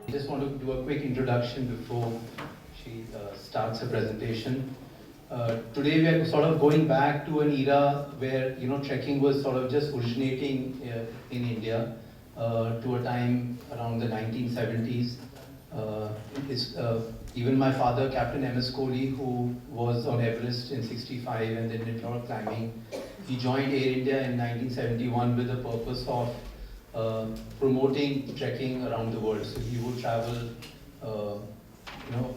I just want to do a quick introduction before she starts her presentation. Today we are sort of going back to an era where trekking was sort of just originating in India to a time around the 1970s. Even my father, Captain M.S. Kohli, who was on Everest in '65 and then did a lot of climbing, he joined Air India in 1971 with the purpose of promoting trekking around the world. So he would travel,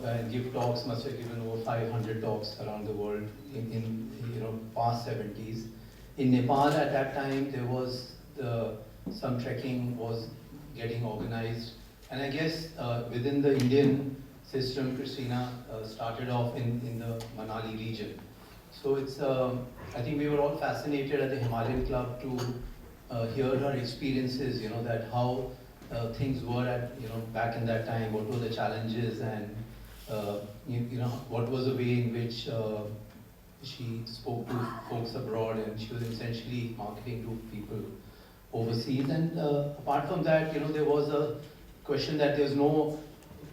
and give talks. Must have given over 500 talks around the world in past 70s. In Nepal at that time, there was some trekking was getting organized, and I guess within the Indian system, Christina started off in the Manali region. So it's I think we were all fascinated at the Himalayan Club to hear her experiences, that how things were at, back in that time, what were the challenges, and what was the way in which she spoke to folks abroad, and she was essentially marketing to people overseas. And apart from that, there was a question that there's no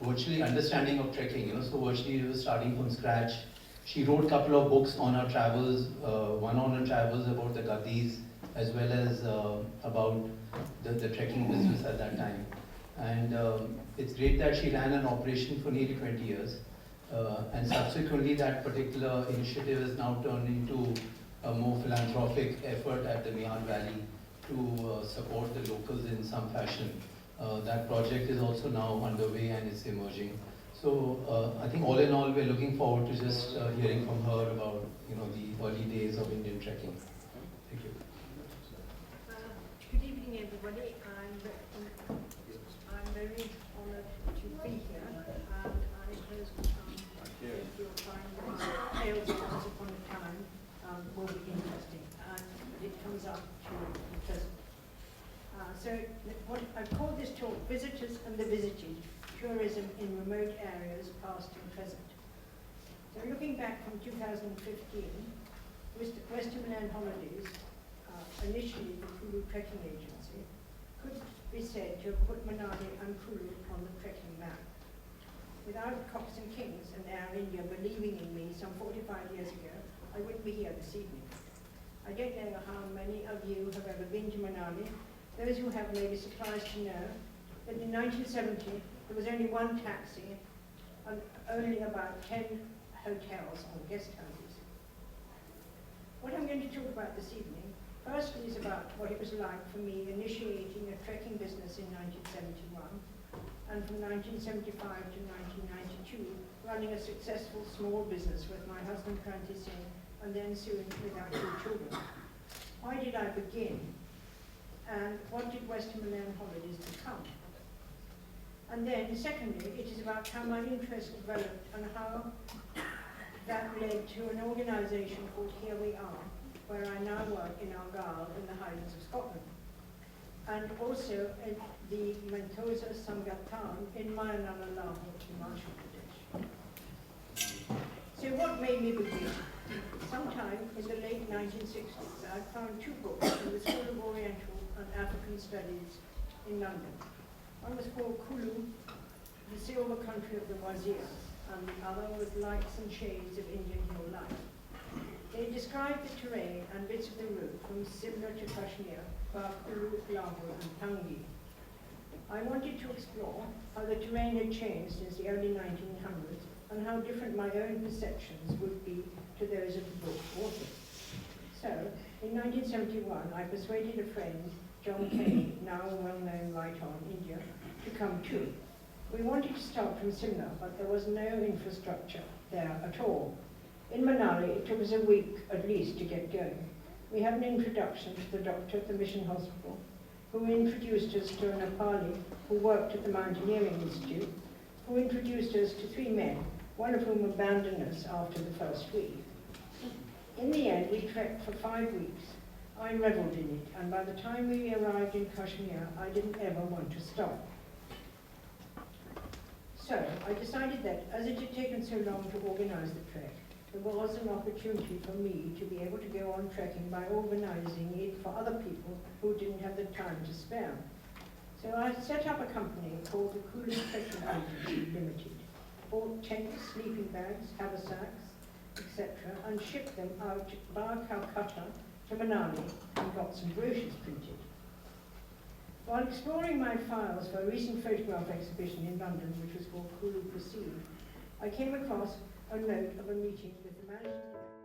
virtually understanding of trekking, so virtually we were starting from scratch. She wrote a couple of books on her travels, one on her travels about the Gadis, as well as about the trekking business at that time. And it's great that she ran an operation for nearly 20 years. And subsequently that particular initiative has now turned into a more philanthropic effort at the Miyar Valley to support the locals in some fashion. That project is also now underway and it's emerging. So I think all in all, we're looking forward to just hearing from her about the early days of Indian trekking. Thank you. Good evening, everybody. I'm very honored to be here, and I suppose you'll find my tales of once upon a time will be interesting, and it comes up to present. So what I've called this talk, Visitors and the Visited, Tourism in Remote Areas, Past and Present. So looking back from 2015, Western Holidays, initially the Kulu Trekking Agency, could be said to have put Manali and Kulu on the trekking map. Without Cox and Kings and Air India believing in me some 45 years ago, I wouldn't be here this evening. I don't know how many of you have ever been to Manali. Those who have may be surprised to know that in 1970 there was only one taxi and only about 10 hotels or guest houses. What I'm going to talk about this evening firstly is about what it was like for me initiating a trekking business in 1971, and from 1975 to 1992 running a successful small business with my husband Kranti Singh, and then soon with our 2 children. Why did I begin? And what did Western Holidays become? And then secondly, it is about how my interest developed and how that led to an organisation called Here We Are, where I now work in Argyll in the Highlands of Scotland, and also in the Mentosa Sangathan in Manali, Himachal Pradesh. So what made me begin? Sometime in the late 1960s, I found 2 books in the School of Oriental and African Studies in London. One was called Kulu, the Silver Country of the Wazir, and the other was Lights and Shades of Indian Hill Life. They described the terrain and bits of the route from Simla to Kashmir, via Kulu, Lahore and Tangi. I wanted to explore how the terrain had changed since the early 1900s and how different my own perceptions would be to those of the book's author. So, in 1971, I persuaded a friend, John Kay, now a well-known writer on India, to come too. We wanted to start from Simla, but there was no infrastructure there at all. In Manali, it took us a week at least to get going. We had an introduction to the doctor at the Mission Hospital, who introduced us to a Nepali who worked at the Mountaineering Institute, who introduced us to 3 men, one of whom abandoned us after the first week. In the end, we trekked for 5 weeks. I revelled in it, and by the time we arrived in Kashmir, I didn't ever want to stop. So I decided that, as it had taken so long to organise the trek, there was an opportunity for me to be able to go on trekking by organising it for other people who didn't have the time to spare. So I set up a company called the Kulu Trekking Agency Limited, bought tents, sleeping bags, haversacks, etc., and shipped them out via Calcutta to Manali and got some brochures printed. While exploring my files for a recent photograph exhibition in London, which was called Kulu Perceived, I came across a note of a meeting with the managing director